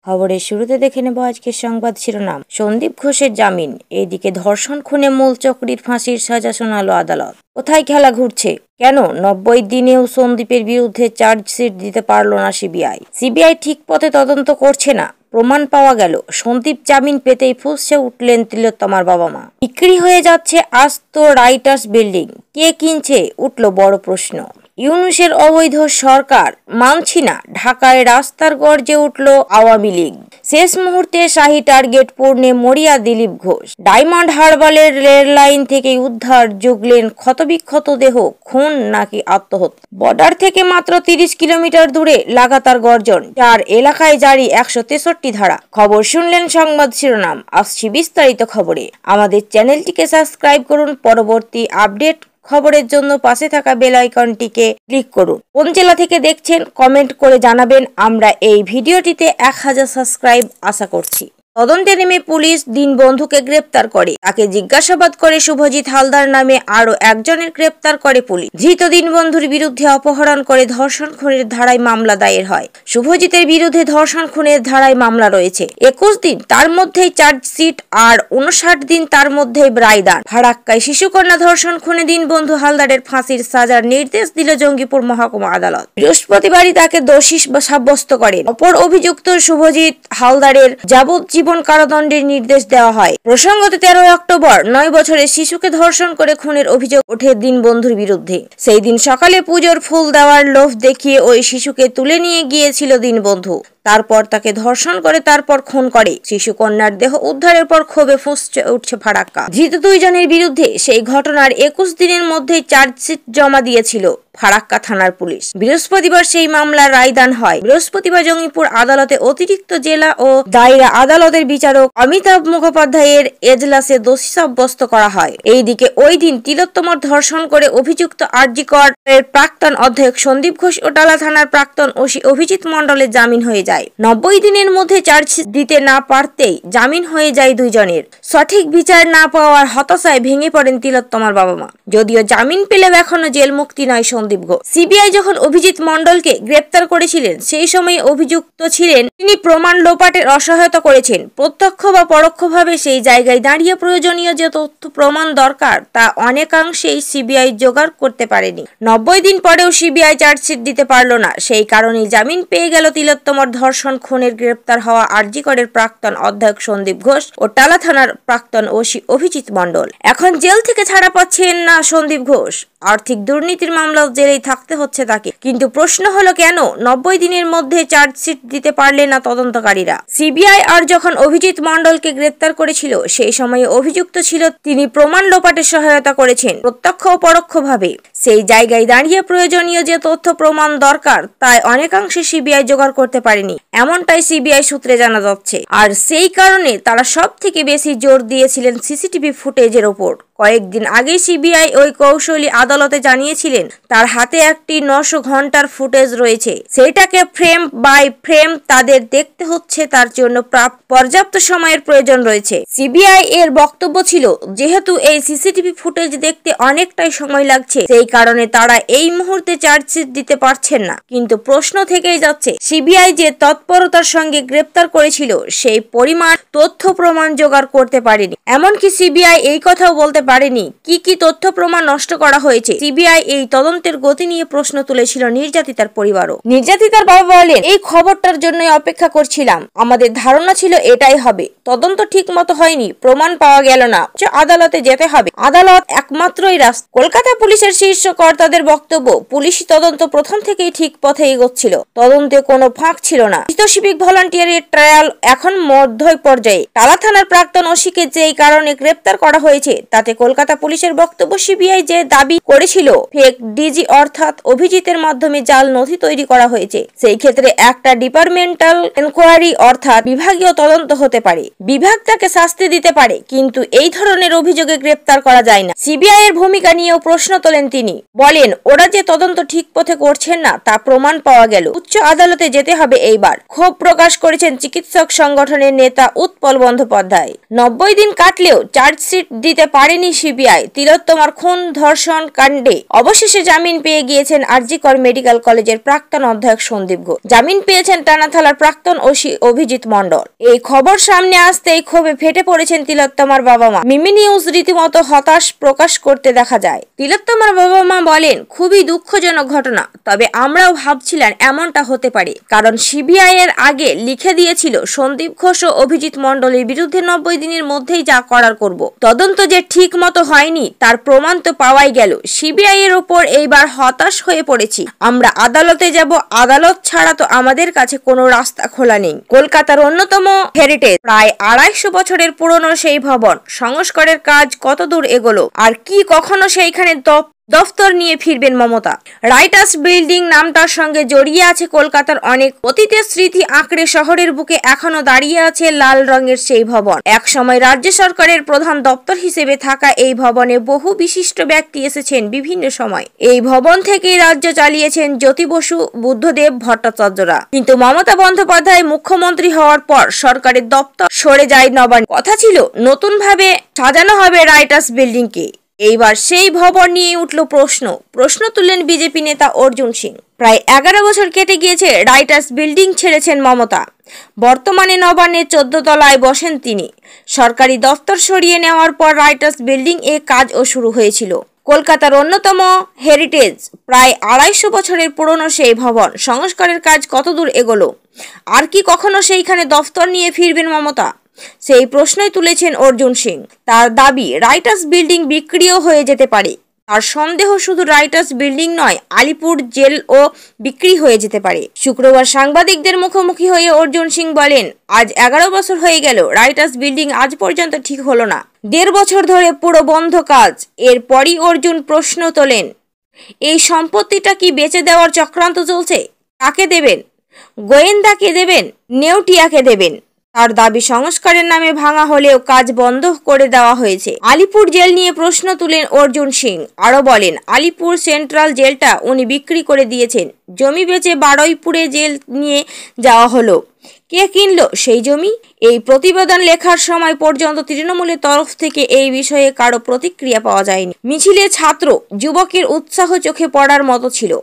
খবরের শুরুতে দেখে নেব আজকের সংবাদ শিরোনাম। সন্দীপ ঘোষের জামিন। এইদিকে ধর্ষণ খুনে মূল চক্রীর ফাঁসির সাজা শোনালো আদালত। কোথায় খেলা ঘুরছে? কেন 90 দিনেও সন্দীপের বিরুদ্ধে চার্জশিট দিতে পারল না সিবিআই? সিবিআই ঠিক পথে তদন্ত করছে না, প্রমাণ পাওয়া গেল। সন্দীপ জামিন পেতেই ফুঁসছে উঠলেন তিলোত্তমার বাবা মা। বিক্রি হয়ে যাচ্ছে আস্ত রাইটার্স বিল্ডিং, কে কিনছে? উঠল বড় প্রশ্ন। ইউনূসের অবৈধ সরকার মানছি না, ঢাকায় রাস্তার গর্জে উঠল আওয়ামী লীগ। শেষ মুহূর্তে শাহী টার্গেট পূর্ণে মরিয়া দিলীপ ঘোষ। ডায়মন্ড হারবারের রেললাইন থেকে উদ্ধার জুগলেন ক্ষতবিক্ষত দেহ, খুন নাকি আত্মহত্যা? বর্ডার থেকে মাত্র 30 কিলোমিটার দূরে লাগাতার গর্জন, 4 এলাকায় জারি 163 ধারা। খবর শুনলেন সংবাদ শিরোনাম, আসছি বিস্তারিত খবরে। আমাদের চ্যানেলটিকে সাবস্ক্রাইব করুন। পরবর্তী আপডেট খবরের জন্য পাশে থাকা বেল আইকনটিকে ক্লিক করুন। কোন জেলা থেকে দেখছেন কমেন্ট করে জানাবেন। আমরা এই ভিডিওটিতে 1000 সাবস্ক্রাইব আশা করছি। তদন্তে নেমে পুলিশ দীনবন্ধুকে গ্রেপ্তার করে। তাকে জিজ্ঞাসাবাদ করে শুভজিৎ হালদার নামে আরো একজনের গ্রেপ্তার করে পুলিশ। ধৃত দীনবন্ধুর বিরুদ্ধে অপহরণ করে ধর্ষণ খুনের ধারায় মামলা দায়ের হয়। শুভজিতের বিরুদ্ধে ধর্ষণ খুনের ধারায় মামলা রয়েছে। 21 দিন তার মধ্যেই চার্জশিট আর 59 দিন তার মধ্যেই রায়দান। ফারাক্কায় শিশুকন্যা ধর্ষণ খুনে দীনবন্ধু হালদারের ফাঁসির সাজার নির্দেশ দিল জঙ্গিপুর মহকুমা আদালত। বৃহস্পতিবারই তাকে দোষী সাব্যস্ত করেন। অপর অভিযুক্ত শুভজিৎ হালদারের যাবজ্জীবন কারাদণ্ডের নির্দেশ দেওয়া হয়। প্রসঙ্গত 13 অক্টোবর 9 বছরের শিশুকে ধর্ষণ করে খুনের অভিযোগ ওঠে দীনবন্ধুর বিরুদ্ধে। সেই দিন সকালে পুজোর ফুল দেওয়ার লোভ দেখিয়ে ওই শিশুকে তুলে নিয়ে গিয়েছিল দীনবন্ধু। তারপর তাকে ধর্ষণ করে তারপর খুন করে। শিশু কন্যার দেহ উদ্ধারের পর ক্ষোভে ফুঁসছে উঠছে ফারাক্কা। ধৃত 2 জনের বিরুদ্ধে সেই ঘটনার 21 দিনের মধ্যেই চার্জশিট জমা দিয়েছিল ফারাক্কা থানার পুলিশ। বৃহস্পতিবার সেই মামলার রায়দান হয়। বৃহস্পতিবার জঙ্গিপুর আদালতে অতিরিক্ত জেলা ও দায়রা আদালতের বিচারক অমিতাভ মুখোপাধ্যায়ের এজলাসে দোষী সাব্যস্ত করা হয়। এইদিকে ওই দিন তিলোত্তমার ধর্ষণ করে অভিযুক্ত আরজিকর এর প্রাক্তন অধ্যক্ষ সন্দীপ ঘোষ ও টালা থানার প্রাক্তন ওসি অভিজিৎ মণ্ডলের জামিন হয়ে যায়। 90 দিনের মধ্যে চার্জশিট দিতে না পারতেই জামিন হয়ে যায় 2 জনের। সঠিক বিচার না পাওয়ার হতাশায় ভেঙে পড়েন তিলোত্তমার বাবা মা। যদিও জামিন পেলেও এখনো জেল মুক্তি নয় সন্দীপ ঘোষ। সিবিআই যখন অভিজিৎ মণ্ডলকে গ্রেপ্তার করেছিলেন সেই সময় অভিযুক্ত ছিলেন তিনি প্রমাণ লোপাটের অসহায়তা করেছেন। প্রত্যক্ষ বা পরোক্ষভাবে সেই জায়গায় দাঁড়িয়ে প্রয়োজনীয় যে তথ্য প্রমাণ দরকার তা অনেকাংশেই সিবিআই জোগাড় করতে পারেনি। 90 দিন পরেও সিবিআই চার্জশিট দিতে পারল না। সেই কারণেই জামিন পেয়ে গেল তিলোত্তমার ধর্ষণ খুনের গ্রেপ্তার হওয়া আরজিকরের প্রাক্তন অধ্যক্ষ সন্দীপ ঘোষ ও টালা থানার প্রাক্তন ওসি অভিজিৎ মণ্ডল। এখন জেল থেকে ছাড়া পাচ্ছেন না সন্দীপ ঘোষ। আর্থিক দুর্নীতির মামলা জেলেই থাকতে হচ্ছে তাকে। কিন্তু প্রশ্ন হলো কেন 90 দিনের মধ্যে চার্জশিট দিতে পারলেন না তদন্তকারীরা? সিবিআই আর যখন অভিজিৎ মণ্ডলকে গ্রেপ্তার করেছিল সেই সময়ে অভিযুক্ত ছিল তিনি প্রমাণ লোপাটে সহায়তা করেছেন প্রত্যক্ষ ও পরোক্ষভাবে। সেই জায়গায় দাঁড়িয়ে প্রয়োজনীয় যে তথ্য প্রমাণ দরকার তাই অনেকাংশে সিবিআই জোগাড় করতে পারেনি, এমনটাই সিবিআই সূত্রে জানা যাচ্ছে। আর সেই কারণে তারা সব থেকে বেশি জোর দিয়েছিলেন সিসিটিভি ফুটেজের ওপর। কয়েকদিন আগে সিবিআই ওই কৌশলী আদালতে জানিয়েছিলেন তার হাতে একটি 900 ঘন্টার ফুটেজ রয়েছে। সেটাকে ফ্রেম বাই ফ্রেম তাদের দেখতে হচ্ছে, তার জন্য পর্যাপ্ত সময়ের প্রয়োজন রয়েছে। সিবিআই এর বক্তব্য ছিল যেহেতু এই সিসিটিভি ফুটেজ দেখতে অনেকটাই সময় লাগছে সেই কারণে তারা এই মুহূর্তে চার্জশিট দিতে পারছেন না। কিন্তু প্রশ্ন থেকেই যাচ্ছে সিবিআই যে তৎপরতার সঙ্গে গ্রেপ্তার করেছিল সেই পরিমাণ তথ্য প্রমাণ জোগাড় করতে পারেনি। এমনকি সিবিআই এই কথাও বলতে পারেনি কি তথ্য প্রমাণ নষ্ট করা হয়েছে। সিবিআই এই তদন্তের গতি নিয়ে প্রশ্ন তুলেছিল নির্যাতিতার পরিবারও। নির্যাতিতার বাবা বলেন, এই খবরটার জন্যই অপেক্ষা করছিলাম, আমাদের ধারণা ছিল এটাই হবে। তদন্ত ঠিক মতো হয়নি, প্রমাণ পাওয়া গেল না, আদালতে যেতে হবে, আদালত একমাত্রই রাস্তা। কলকাতা পুলিশের শীর্ষ কর্তাদের বক্তব্য পুলিশি তদন্ত প্রথম থেকেই ঠিক পথে এগোচ্ছিল, তদন্তে কোনো ফাঁক ছিল না। সিভিক ভলান্টিয়ারের ট্রায়াল এখন মধ্য পর্যায়ে। টালা থানার প্রাক্তন ওসিকে যেই কারণে গ্রেপ্তার করা হয়েছে তাতে কলকাতা পুলিশের বক্তব্য সিবিআই যে দাবি করেছিল ফেক ডিজি অর্থাৎ অভিজিতের মাধ্যমে জাল নথি তৈরি করা হয়েছে, সেই ক্ষেত্রে একটা ডিপার্টমেন্টাল এনকোয়ারি অর্থাৎ বিভাগীয় তদন্ত হতে পারে, বিভাগ তাকে শাস্তি দিতে পারে, কিন্তু এই ধরনের অভিযোগে গ্রেপ্তার করা যায় না। সিবিআই এর ভূমিকা নিয়েও প্রশ্ন তোলেন তিনি। বলেন, ওরা যে তদন্ত ঠিক পথে করছেন না তা প্রমাণ পাওয়া গেল, উচ্চ আদালতে যেতে হবে এই এইবার ক্ষোভ প্রকাশ করেছেন চিকিৎসক সংগঠনের নেতা উৎপল বন্দ্যোপাধ্যায়। 90 দিন কাটলেও চার্জশিট দিতে পারেনি সিবিআই। তিলোত্তমার খুন ধর্ষণ কাণ্ডে অবশেষে জামিন পেয়ে গিয়েছেন আর.জি. কর মেডিকেল কলেজের প্রাক্তন অধ্যক্ষ সন্দীপ ঘোষ। জামিন পেয়েছেন টানাথালার প্রাক্তন ওসি অভিজিৎ মণ্ডল। এই খবর সামনে আসতেই ক্ষোভে ফেটে পড়েছেন তিলোত্তমার বাবা মা। মিমি নিউজ রীতিমতো হতাশ প্রকাশ করতে দেখা যায়। তিলোত্তমার বাবা মা বলেন, খুবই দুঃখজনক ঘটনা, তবে আমরাও ভাবছিলাম এমনটা হতে পারে, কারণ সিবিআই এর আগে লিখে দিয়েছিল সন্দীপ ঘোষ ও অভিজিৎ মণ্ডলের বিরুদ্ধে 90 দিনের মধ্যেই যা করার করব। তদন্ত যে ঠিক মতো হয়নি তার প্রমাণ তো পাওয়াই গেল। সিবিআই এর উপর এইবার হতাশ হয়ে পড়েছি। আমরা আদালতে যাব, আদালত ছাড়া তো আমাদের কাছে কোনো রাস্তা খোলা নেই। কলকাতার অন্যতম হেরিটেজ প্রায় 250 বছরের পুরনো সেই ভবন সংস্কারের কাজ কতদূর এগোলো, আর কি কখনো সেইখানে দফতর নিয়ে ফিরবেন মমতা? রাইটার্স বিল্ডিং নামটার সঙ্গে জড়িয়ে আছে কলকাতার অনেক অতীতের স্মৃতি আঁকড়ে শহরের বুকে এখনো দাঁড়িয়ে আছে লাল রঙের সেই ভবন। একসময় রাজ্য সরকারের প্রধান দপ্তর হিসেবে থাকা এই ভবনে বহু বিশিষ্ট ব্যক্তি এসেছেন বিভিন্ন সময়। এই ভবন থেকেই রাজ্য চালিয়েছেন জ্যোতি বসু, বুদ্ধদেব ভট্টাচার্যরা। কিন্তু মমতা বন্দ্যোপাধ্যায় মুখ্যমন্ত্রী হওয়ার পর সরকারের দপ্তর সরে যায় নবান্ন। কথা ছিল নতুন ভাবে সাজানো হবে রাইটার্স বিল্ডিং কে। এইবার সেই ভবন নিয়ে উঠল প্রশ্ন তুললেন বিজেপি নেতা অর্জুন সিং। প্রায় 11 বছর কেটে গিয়েছে রাইটার্স বিল্ডিং ছেড়েছেন মমতা। বর্তমানে নবান্নের 14 তলায় বসেন তিনি। সরকারি দফতর সরিয়ে নেওয়ার পর রাইটার্স বিল্ডিং এ কাজও শুরু হয়েছিল। কলকাতার অন্যতম হেরিটেজ প্রায় 250 বছরের পুরনো সেই ভবন সংস্কারের কাজ কতদূর এগোলো, আর কি কখনো সেইখানে দফতর নিয়ে ফিরবেন মমতা? সেই প্রশ্নই তুলেছেন অর্জুন সিং। তার দাবি, রাইটার্স বিল্ডিং বিক্রিও হয়ে যেতে পারে। তার সন্দেহ, শুধু রাইটার্স বিল্ডিং নয়, আলিপুর জেলও বিক্রি হয়ে যেতে পারে। শুক্রবার সাংবাদিকদের মুখোমুখি হয়ে অর্জুন সিং বলেন, আজ 11 বছর হয়ে গেল, রাইটার্স বিল্ডিং আজ পর্যন্ত ঠিক হলো না। 1.5 বছর ধরে পুরো বন্ধ কাজ। এরপরই অর্জুন প্রশ্ন তোলেন, এই সম্পত্তিটা কি বেচে দেওয়ার চক্রান্ত চলছে? কাকে দেবেন? গোয়েন্দাকে দেবেন? নেউটিয়াকে দেবেন? তার দাবি, সংস্কারের নামে ভাঙা হলেও কাজ বন্ধ করে দেওয়া হয়েছে। আলিপুর জেল নিয়ে প্রশ্ন তুলেন অর্জুন সিং। আরো বলেন, আলিপুর সেন্ট্রাল জেলটা উনি বিক্রি করে দিয়েছেন। জমি বেচে বারুইপুরে জেল নিয়ে যাওয়া হলো। কে কিনলো সেই জমি? এই প্রতিবেদন লেখার সময় পর্যন্ত তৃণমূলের তরফ থেকে এই বিষয়ে কারো প্রতিক্রিয়া পাওয়া যায়নি। মিছিলে ছাত্র যুবকের উৎসাহ চোখে পড়ার মতো ছিল।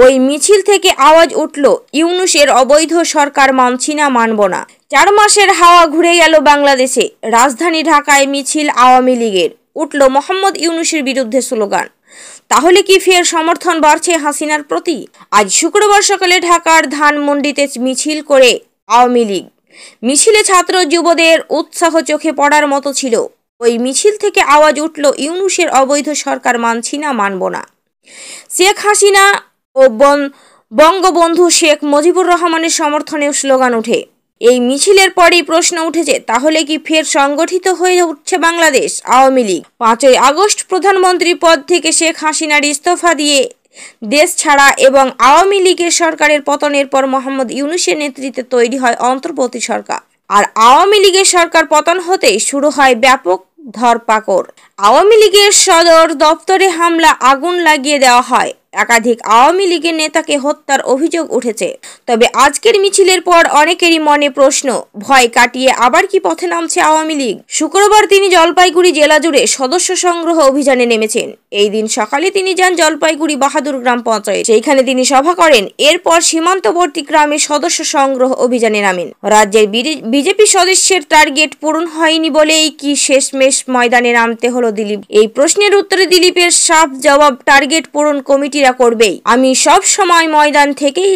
ওই মিছিল থেকে আওয়াজ উঠল, ইউনূসের অবৈধ সরকার মানছি না, মানব না। 4 মাসের হাওয়া ঘুরে গেল বাংলাদেশে। রাজধানী ঢাকায় মিছিল আওয়ামী লীগের। উঠল মোহাম্মদ ইউনূসের বিরুদ্ধে স্লোগান। তাহলে কি ফের সমর্থন বাড়ছে হাসিনার প্রতি? আজ শুক্রবার সকালে ঢাকার ধানমন্ডিতে মিছিল করে আওয়ামী লীগ। মিছিলে ছাত্র যুবদের উৎসাহ চোখে পড়ার মতো ছিল। ওই মিছিল থেকে আওয়াজ উঠল, ইউনূসের অবৈধ সরকার মানছি না, মানব না। শেখ হাসিনা ও বঙ্গবন্ধু শেখ মুজিবুর রহমানের সমর্থনে স্লোগান ওঠে। এই মিছিলের পরেই প্রশ্ন উঠেছে, তাহলে কি ফের সংগঠিত হয়ে উঠছে বাংলাদেশ আওয়ামী লীগ? 5ই আগস্ট প্রধানমন্ত্রী পদ থেকে শেখ হাসিনার ইস্তফা দিয়ে দেশ ছাড়া এবং আওয়ামী লীগের সরকারের পতনের পর মোহাম্মদ ইউনূসের নেতৃত্বে তৈরি হয় অন্তর্বর্তী সরকার। আর আওয়ামী লীগের সরকার পতন হতেই শুরু হয় ব্যাপক ধরপাকড়। আওয়ামী লীগের সদর দপ্তরে হামলা, আগুন লাগিয়ে দেওয়া হয়। একাধিক আওয়ামী লীগের নেতাকে হত্যার অভিযোগ উঠেছে। তবে আজকের মিছিলের পর অনেকেরই মনে প্রশ্ন, ভয় কাটিয়ে আবার কি পথে নামছে আওয়ামী লীগ? শুক্রবার তিনি জলপাইগুড়ি জেলা জুড়ে সদস্য সংগ্রহ অভিযানে নেমেছেন। এই দিন সকালে তিনি যান জলপাইগুড়ি বাহাদুর গ্রাম পঞ্চায়েত। সেইখানে তিনি সভা করেন। এরপর সীমান্তবর্তী গ্রামে সদস্য সংগ্রহ অভিযানে নামেন। রাজ্যের বিজেপি সদস্যের টার্গেট পূরণ হয়নি বলেই কি শেষমেশ ময়দানে নামতে হলো দিলীপ? এই প্রশ্নের উত্তরে দিলীপের সাফ জবাব, টার্গেট পূরণ কমিটিরা করবেই। আমি সব সময় ময়দান থেকেই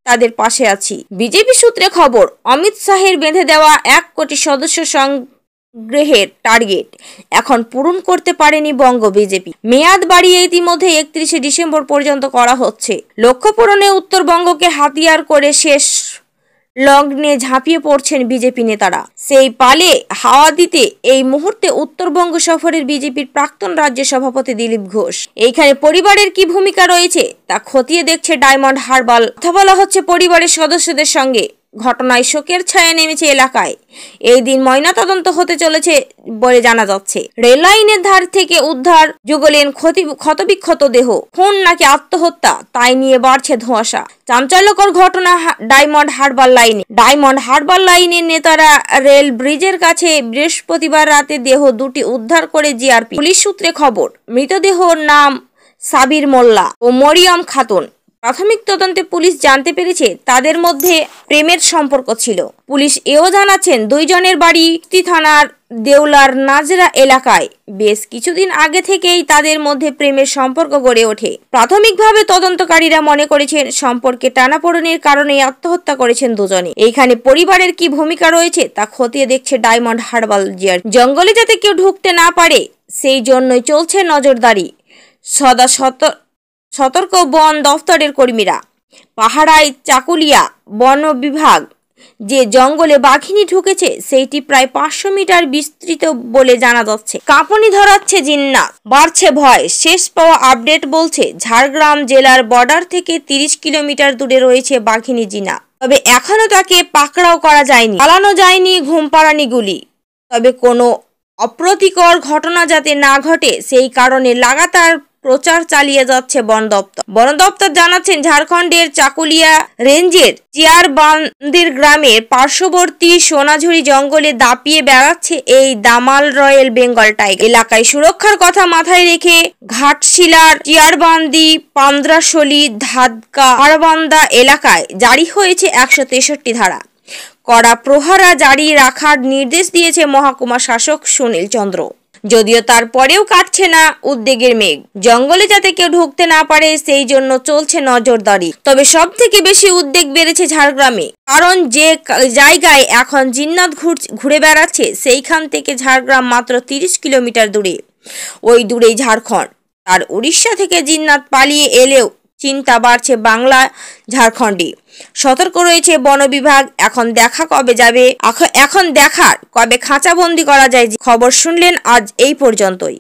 তাদের পাশে আছি। বিজেপি সূত্রে খবর, অমিত শাহের বেঁধে দেওয়া 1 কোটি সদস্য সংগ্রহের টার্গেট এখন পূরণ করতে পারেনি বঙ্গ বিজেপি। মেয়াদ বাড়িয়ে ইতিমধ্যে 31শে ডিসেম্বর পর্যন্ত করা হচ্ছে। লক্ষ্য পূরণে উত্তরবঙ্গকে হাতিয়ার করে শেষ লগ্নে ঝাঁপিয়ে পড়ছেন বিজেপি নেতারা। সেই পালে হাওয়া দিতে এই মুহূর্তে উত্তরবঙ্গ সফরের বিজেপির প্রাক্তন রাজ্য সভাপতি দিলীপ ঘোষ। এইখানে পরিবারের কি ভূমিকা রয়েছে তা খতিয়ে দেখছে ডায়মন্ড হারবাল। কথা বলা হচ্ছে পরিবারের সদস্যদের সঙ্গে। ঘটনায় শোকের ছায়া নেমেছে এলাকায়। এই দিন ময়নাতদন্ত হতে চলেছে বলে জানা যাচ্ছে। রেল লাইনের ধার থেকে উদ্ধার যুগলেন ক্ষতবিক্ষত দেহ। খুন নাকি আত্মহত্যা তাই নিয়ে বাড়ছে ধোঁয়াশা। চাঞ্চল্যকর ঘটনা ডায়মন্ড হারবার লাইনের নেতারা রেল ব্রিজের কাছে বৃহস্পতিবার রাতে দেহ দুটি উদ্ধার করে জিআরপি। পুলিশ সূত্রে খবর, মৃতদেহর নাম সাবির মোল্লা ও মরিয়ম খাতুন। প্রাথমিক তদন্তে পুলিশ জানতে পেরেছে তাদের মধ্যে প্রেমের সম্পর্ক ছিল। পুলিশ এও জানাচ্ছেন দুইজনের বাড়ি থানার দেউলার নাজরা এলাকায়। বেশ কিছুদিন আগে থেকেই তাদের মধ্যে প্রেমের সম্পর্ক গড়ে ওঠে। প্রাথমিকভাবে তদন্তকারীরা মনে করেছেন সম্পর্কে টানাপোড়েনের কারণে আত্মহত্যা করেছেন দুজনে। এইখানে পরিবারের কি ভূমিকা রয়েছে তা খতিয়ে দেখছে ডায়মন্ড হারবার জিআরপি। জঙ্গলে যাতে কেউ ঢুকতে না পারে সেই জন্যই চলছে নজরদারি। সদা সতর্ক বন দফতরের কর্মীরা। পাহাড়ায় চাকুলিয়া বন বিভাগ যে জঙ্গলে বাঘিনী ঢুকেছে সেইটি প্রায় 500 মিটার বিস্তৃত বলে জানা যাচ্ছে। কাঁপুনি ধরাচ্ছে জিন্নাত, বাড়ছে ভয়। শেষ পাওয়া আপডেট বলছে ঝাড়গ্রাম জেলার বর্ডার থেকে 30 কিলোমিটার দূরে রয়েছে বাঘিনী জিনা। তবে এখনো তাকে পাকড়াও করা যায়নি, চালানো যায়নি ঘুমপাড়ানি গুলি। তবে কোনো অপ্রীতিকর ঘটনা যাতে না ঘটে সেই কারণে লাগাতার প্রচার চালিয়ে যাচ্ছে বন দপ্তর জানাচ্ছেন ঝাড়খণ্ডের চাকুলিয়া রেঞ্জের চিয়ারবান্দির গ্রামের পার্শ্ববর্তী সোনাঝুরি জঙ্গলে দাপিয়ে বেড়াচ্ছে এই দামাল রয়েল বেঙ্গল টাইগার। এলাকায় সুরক্ষার কথা মাথায় রেখে ঘাটশিলার চিয়ারবান্দি, পান্দ্রাশলি, ধাদকা, হাড়বান্দা এলাকায় জারি হয়েছে 163 ধারা। কড়া প্রহরা জারি রাখার নির্দেশ দিয়েছে মহকুমা শাসক সুনীল চন্দ্র। যদিও তারপরেও কাটছে না উদ্বেগের মেঘ। জঙ্গলে যাতে কেউ ঢুকতে না পারে সেই জন্য চলছে নজরদারি। তবে সব থেকে বেশি উদ্বেগ বেড়েছে ঝাড়গ্রামে। কারণ যে জায়গায় এখন জিন্নাত ঘুরে বেড়াচ্ছে সেইখান থেকে ঝাড়গ্রাম মাত্র 30 কিলোমিটার দূরে। ওই দূরেই ঝাড়খণ্ড। আর উড়িষ্যা থেকে জিন্নাত পালিয়ে এলেও চিন্তা বাড়ছে বাংলা ঝাড়খণ্ডে। সতর্ক রয়েছে বন বিভাগ। এখন দেখার কবে খাঁচাবন্দি করা যায়। খবর শুনলেন আজ এই পর্যন্তই।